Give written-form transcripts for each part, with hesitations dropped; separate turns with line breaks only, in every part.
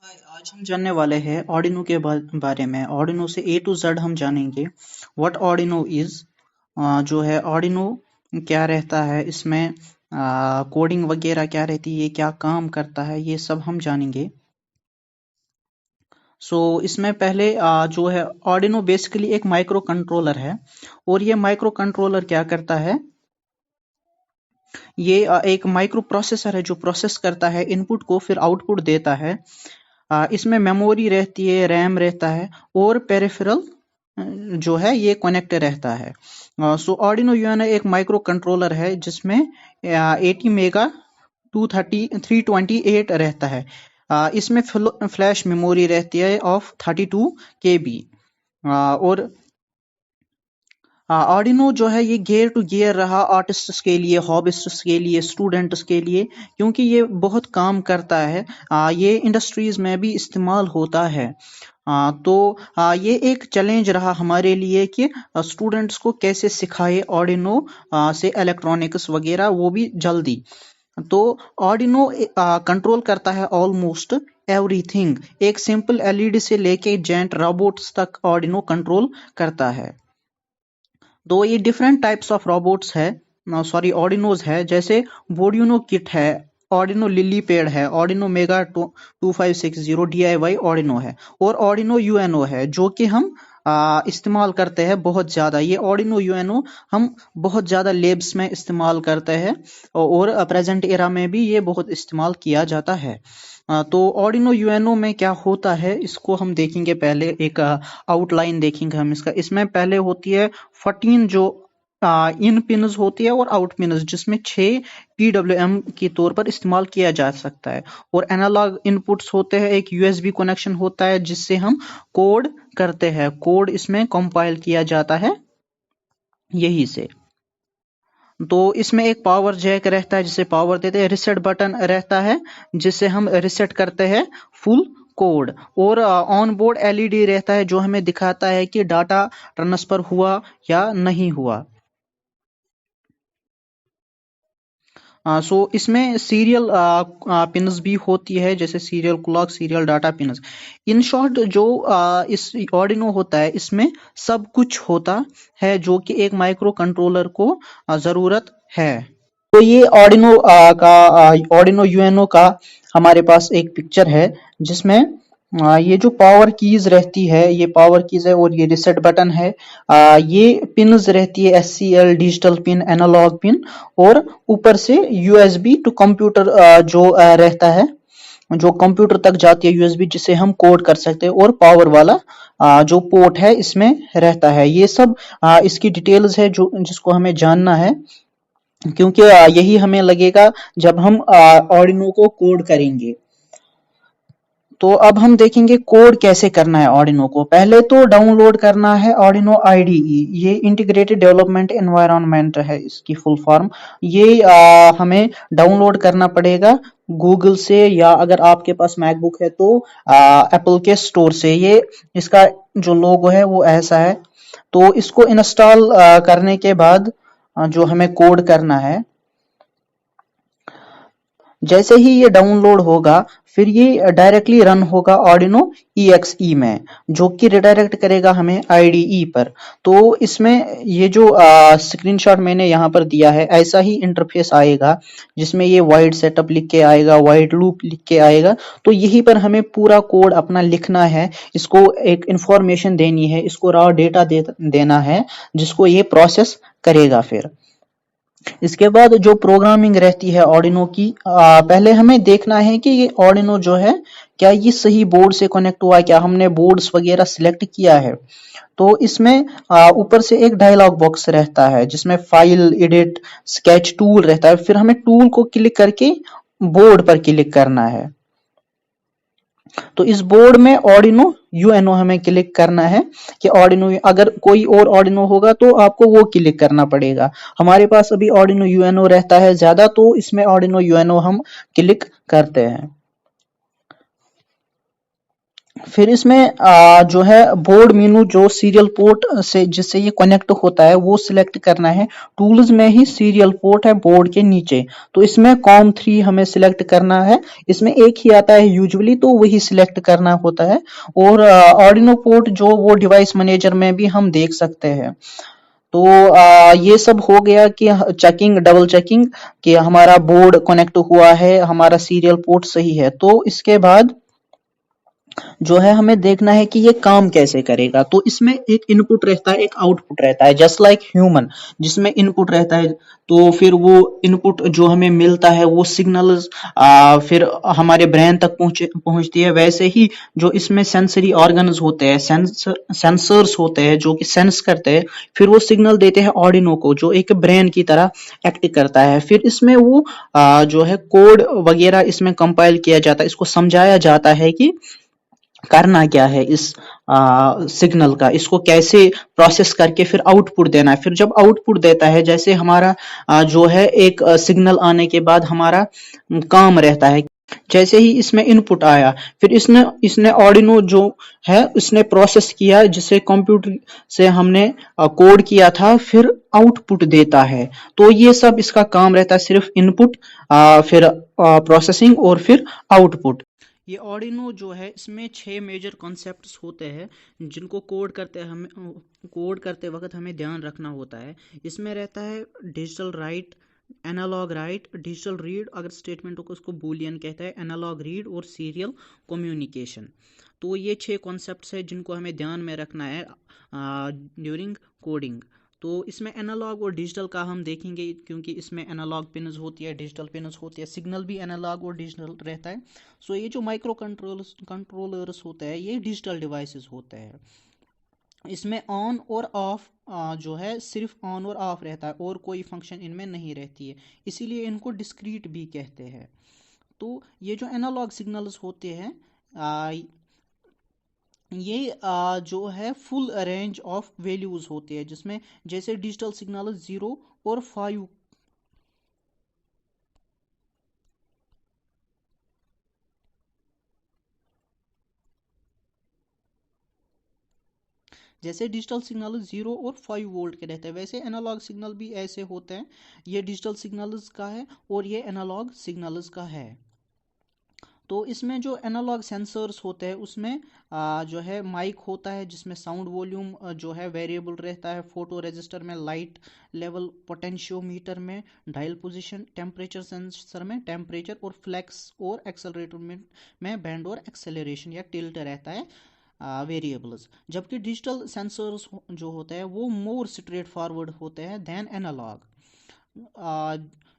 हाय, आज हम जानने वाले हैं ऑर्डिनो के बारे में। ऑर्डिनो से ए टू जेड हम जानेंगे। व्हाट ऑर्डिनो इज, जो है ऑर्डिनो क्या रहता है, इसमें कोडिंग वगैरह क्या रहती है, ये क्या काम करता है, ये सब हम जानेंगे। इसमें पहले जो है ऑर्डिनो बेसिकली एक माइक्रो कंट्रोलर है। और ये माइक्रो कंट्रोलर क्या करता है, ये एक माइक्रो प्रोसेसर है जो प्रोसेस करता है इनपुट को, फिर आउटपुट देता है। इसमें मेमोरी रहती है, रैम रहता है और पेरिफेरल जो है ये कनेक्ट रहता है। आर्डिनो यूएनओ एक माइक्रो कंट्रोलर है जिसमें 80 मेगा 328 रहता है। इसमें फ्लैश मेमोरी रहती है ऑफ 32 KB। और आर्डिनो जो है ये गियर टू गियर रहा आर्टिस्ट्स के लिए, हॉबिस्ट्स के लिए, स्टूडेंट्स के लिए, क्योंकि ये बहुत काम करता है। ये इंडस्ट्रीज में भी इस्तेमाल होता है। ये एक चैलेंज रहा हमारे लिए कि स्टूडेंट्स को कैसे सिखाए ऑर्डिनो से इलेक्ट्रॉनिक्स वगैरह, वो भी जल्दी। तो ऑर्डिनो कंट्रोल करता है ऑलमोस्ट एवरीथिंग। एक सिंपल एलईडी से लेके जेंट रोबोट्स तक ऑर्डिनो कंट्रोल करता है। तो ये डिफरेंट टाइप्स ऑफ रोबोट्स है, सॉरी ऑर्डिनोज है। जैसे बोर्डिनो किट है, ऑर्डिनो लिली पेड है, ऑर्डिनो मेगा 2560 DIY ऑर्डिनो है, और ऑर्डिनो यूएनओ है जो कि हम इस्तेमाल करते हैं बहुत ज़्यादा। ये ऑर्डिनो यूएनओ हम बहुत ज़्यादा लेब्स में इस्तेमाल करते हैं और प्रेजेंट एरा में भी ये बहुत इस्तेमाल किया जाता है। तो ऑर्डिनो यूएनओ में क्या होता है इसको हम देखेंगे। पहले एक आउटलाइन देखेंगे हम इसका। इसमें पहले होती है 14 जो इन पिन्स होती है और आउट पिन्स, जिसमें 6 PWM के तौर पर इस्तेमाल किया जा सकता है। और एनालॉग इनपुट्स होते हैं, एक USB कनेक्शन होता है जिससे हम कोड करते हैं, कोड इसमें कंपाइल किया जाता है यही से। तो इसमें एक पावर जैक रहता है जिसे पावर देते हैं, रिसेट बटन रहता है जिससे हम रिसेट करते हैं फुल कोड, और ऑन बोर्ड LED रहता है जो हमें दिखाता है कि डाटा ट्रांसफर हुआ या नहीं हुआ। इसमें सीरियल पिन्स भी होती है, जैसे serial clock, serial data pins. In short जो इस ऑर्डिनो होता है इसमें सब कुछ होता है जो कि एक माइक्रो कंट्रोलर को जरूरत है। तो ये ऑर्डिनो का ऑर्डिनो यूएनओ का हमारे पास एक पिक्चर है जिसमें ये जो पावर कीज रहती है, ये पावर कीज है और ये रिसेट बटन है। ये पिन्स रहती है, SCL digital pin, analog pin, और ऊपर से USB टू कंप्यूटर जो रहता है, जो कंप्यूटर तक जाती है USB, जिसे हम कोड कर सकते हैं। और पावर वाला जो पोर्ट है इसमें रहता है। ये सब इसकी डिटेल्स है जो जिसको हमें जानना है, क्योंकि यही हमें लगेगा जब हम ऑर्डिनो को कोड करेंगे। तो अब हम देखेंगे कोड कैसे करना है ऑर्डिनो को। पहले तो डाउनलोड करना है ऑर्डिनो IDE। ये इंटीग्रेटेड डेवलपमेंट एनवायरनमेंट है इसकी फुल फॉर्म। ये हमें डाउनलोड करना पड़ेगा गूगल से, या अगर आपके पास मैकबुक है तो एप्पल के स्टोर से। ये इसका जो लोगो है वो ऐसा है। तो इसको इंस्टॉल करने के बाद जो हमें कोड करना है, जैसे ही ये डाउनलोड होगा फिर ये डायरेक्टली रन होगा ऑर्डिनो EXE में, जो कि रिडायरेक्ट करेगा हमें IDE पर। तो इसमें ये जो स्क्रीनशॉट मैंने यहाँ पर दिया है, ऐसा ही इंटरफेस आएगा जिसमें ये वाइड सेटअप लिख के आएगा, वाइड लूप लिख के आएगा। तो यहीं पर हमें पूरा कोड अपना लिखना है, इसको एक इंफॉर्मेशन देनी है, इसको रॉ डेटा देना है जिसको ये प्रोसेस करेगा। फिर इसके बाद जो प्रोग्रामिंग रहती है ऑर्डिनो की, पहले हमें देखना है कि ये ऑर्डिनो जो है क्या ये सही बोर्ड से कनेक्ट हुआ है, क्या हमने बोर्ड्स वगैरह सिलेक्ट किया है। तो इसमें ऊपर से एक डायलॉग बॉक्स रहता है जिसमें फाइल, एडिट, स्केच टूल रहता है। फिर हमें टूल को क्लिक करके बोर्ड पर क्लिक करना है। तो इस बोर्ड में ऑर्डिनो यूएनओ हमें क्लिक करना है कि ऑर्डिनो, अगर कोई और ऑर्डिनो होगा तो आपको वो क्लिक करना पड़ेगा। हमारे पास अभी ऑर्डिनो यूएनओ रहता है ज्यादा, तो इसमें ऑर्डिनो यूएनओ हम क्लिक करते हैं। फिर इसमें जो है बोर्ड मेनू जो सीरियल पोर्ट से जिससे ये कनेक्ट होता है वो सिलेक्ट करना है। टूल्स में ही सीरियल पोर्ट है बोर्ड के नीचे, तो इसमें COM3 हमें सिलेक्ट करना है। इसमें एक ही आता है यूजुअली, तो वही सिलेक्ट करना होता है। और आर्डिनो पोर्ट जो वो डिवाइस मैनेजर में भी हम देख सकते हैं। तो ये सब हो गया कि चेकिंग, डबल चेकिंग कि हमारा बोर्ड कनेक्ट हुआ है, हमारा सीरियल पोर्ट सही है। तो इसके बाद जो है हमें देखना है कि ये काम कैसे करेगा। तो इसमें एक इनपुट रहता है, एक आउटपुट रहता है, जस्ट लाइक ह्यूमन, जिसमें इनपुट रहता है तो फिर वो इनपुट जो हमें मिलता है वो सिग्नल्स फिर हमारे ब्रेन तक पहुंचती है। वैसे ही जो इसमें सेंसरी ऑर्गन्स होते हैं, सेंसर्स होते हैं जो कि सेंस करते हैं, फिर वो सिग्नल देते हैं ऑर्डिनो को जो एक ब्रेन की तरह एक्ट करता है। फिर इसमें वो जो है कोड वगैरह इसमें कंपाइल किया जाता है, इसको समझाया जाता है कि करना क्या है इस सिग्नल का, इसको कैसे प्रोसेस करके फिर आउटपुट देना है। फिर जब आउटपुट देता है, जैसे हमारा जो है एक सिग्नल आने के बाद हमारा काम रहता है, जैसे ही इसमें इनपुट आया फिर इसने इसने ऑर्डिनो जो है उसने प्रोसेस किया, जिसे कंप्यूटर से हमने कोड किया था, फिर आउटपुट देता है। तो ये सब इसका काम रहता है, सिर्फ इनपुट, फिर प्रोसेसिंग और फिर आउटपुट। ये ऑर्डिनो जो है इसमें 6 मेजर कॉन्सेप्ट्स होते हैं जिनको कोड करते वक्त हमें ध्यान रखना होता है। इसमें रहता है digital write, analog write, digital read, अगर स्टेटमेंटों को उसको बूलियन कहता है, एनालॉग रीड और सीरियल कम्युनिकेशन। तो ये 6 कॉन्सेप्ट्स हैं जिनको हमें ध्यान में रखना है ड्यूरिंग कोडिंग। तो इसमें एनालॉग और डिजिटल का हम देखेंगे, क्योंकि इसमें एनालॉग पिन्स होती है, डिजिटल पिन्स होती है, सिग्नल भी एनालॉग और डिजिटल रहता है। सो ये जो माइक्रो कंट्रोलर्स होते हैं ये डिजिटल डिवाइसेस होते हैं। इसमें ऑन और ऑफ जो है सिर्फ ऑन और ऑफ रहता है और कोई फंक्शन इनमें नहीं रहती है, इसीलिए इनको डिस्क्रीट भी कहते हैं। तो ये जो एनालॉग सिग्नल्स होते हैं ये जो है फुल रेंज ऑफ वैल्यूज होते हैं, जिसमें जैसे डिजिटल सिग्नल 0 और 5, जैसे डिजिटल सिग्नल 0 और 5 वोल्ट के रहते हैं, वैसे एनालॉग सिग्नल भी ऐसे होते हैं। ये डिजिटल सिग्नल्स का है और ये एनालॉग सिग्नल्स का है। तो इसमें जो एनालॉग सेंसर्स होते हैं उसमें जो है माइक होता है, जिसमें साउंड वॉल्यूम जो है वेरिएबल रहता है, फोटो रजिस्टर में लाइट लेवल, पोटेंशियोमीटर में डायल पोजीशन, टेम्परेचर सेंसर में टेम्परेचर, और फ्लैक्स और एक्सेलरेटर में बैंड और एक्सेलरेशन या टिल्ट रहता है वेरिएबल्स। जबकि डिजिटल सेंसर्स जो होते हैं वो मोर स्ट्रेट फॉरवर्ड होते हैं देन एनालॉग।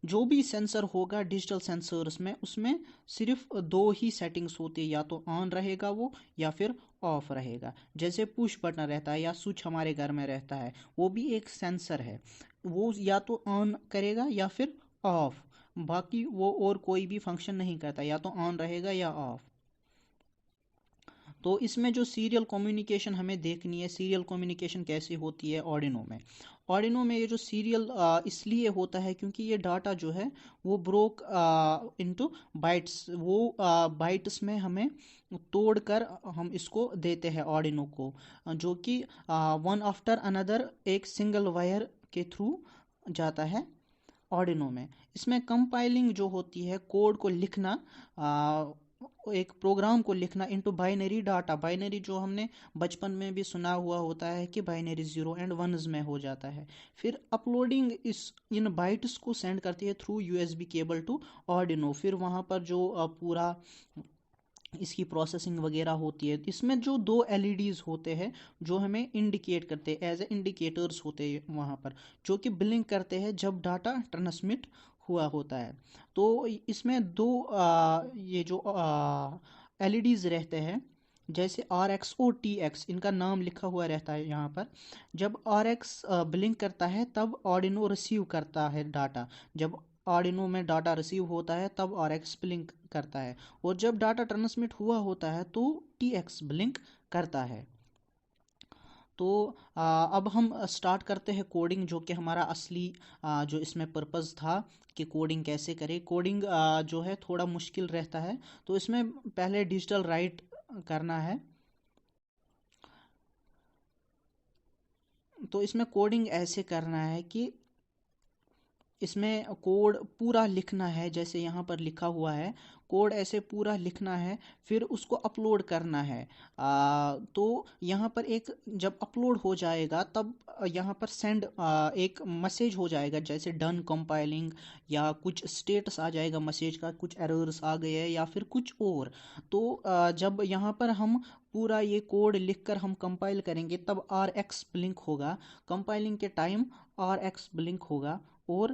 जो भी सेंसर होगा डिजिटल सेंसर्स में उसमें सिर्फ दो ही सेटिंग्स होती है, या तो ऑन रहेगा वो या फिर ऑफ रहेगा। जैसे पुश बटन रहता है या स्विच हमारे घर में रहता है, वो भी एक सेंसर है, वो या तो ऑन करेगा या फिर ऑफ, बाकी वो और कोई भी फंक्शन नहीं करता, या तो ऑन रहेगा या ऑफ। तो इसमें जो सीरियल कम्युनिकेशन हमें देखनी है, सीरियल कम्युनिकेशन कैसी होती है ऑर्डिनो में। ऑर्डिनो में ये जो सीरियल इसलिए होता है क्योंकि ये डाटा जो है वो ब्रोक इनटू बाइट्स, वो बाइट्स में हमें तोड़कर हम इसको देते हैं ऑर्डिनो को, जो कि वन आफ्टर अनदर एक सिंगल वायर के थ्रू जाता है ऑर्डिनो में। इसमें कंपाइलिंग जो होती है, कोड को लिखना, एक प्रोग्राम को लिखना इनटू बाइनरी डाटा। बाइनरी जो हमने बचपन में भी सुना हुआ होता है कि बाइनरी 0 एंड 1 में हो जाता है। फिर अपलोडिंग इस इन बाइट्स को सेंड करती है through USB cable to Arduino. फिर वहाँ पर जो पूरा इसकी प्रोसेसिंग वगैरह होती है। इसमें जो दो एलईडीज होते हैं जो हमें इंडिकेट करते हैं, एज ए इंडिकेटर्स होते हैं वहाँ पर, जो कि ब्लिंक करते हैं जब डाटा ट्रांसमिट हुआ होता है। तो इसमें दो ये जो एलईडीज रहते हैं, जैसे आर एक्स और टी एक्स, इनका नाम लिखा हुआ रहता है यहाँ पर। जब आर एक्स ब्लिंक करता है तब ऑर्डिनो रिसीव करता है डाटा, जब ऑर्डिनो में डाटा रिसीव होता है तब आर एक्स ब्लिंक करता है, और जब डाटा ट्रांसमिट हुआ होता है तो टी एक्स ब्लिंक करता है। तो अब हम स्टार्ट करते हैं कोडिंग, जो कि हमारा असली जो इसमें पर्पज़ था कि कोडिंग कैसे करें। कोडिंग जो है थोड़ा मुश्किल रहता है, तो इसमें पहले डिजिटल राइट करना है। तो इसमें कोडिंग ऐसे करना है कि इसमें कोड पूरा लिखना है, जैसे यहाँ पर लिखा हुआ है कोड ऐसे पूरा लिखना है, फिर उसको अपलोड करना है। तो यहाँ पर एक जब अपलोड हो जाएगा तब यहाँ पर सेंड एक मैसेज हो जाएगा, जैसे डन कंपाइलिंग या कुछ स्टेटस आ जाएगा मैसेज का, कुछ एरर्स आ गए हैं या फिर कुछ और। तो जब यहाँ पर हम पूरा ये कोड लिखकर हम कंपाइल करेंगे तब आर एक्स ब्लिंक होगा, कंपाइलिंग के टाइम आर एक्स ब्लिंक होगा, और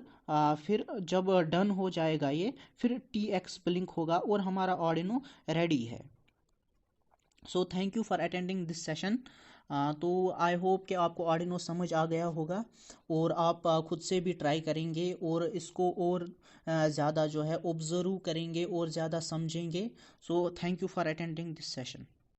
फिर जब डन हो जाएगा ये फिर टी एक्स ब्लिंक होगा और हमारा ऑर्डिनो रेडी है। So thank you for attending this session. तो आई होप कि आपको ऑर्डिनो समझ आ गया होगा और आप खुद से भी ट्राई करेंगे और इसको और ज़्यादा जो है ऑब्जर्व करेंगे और ज़्यादा समझेंगे। So thank you for attending this session.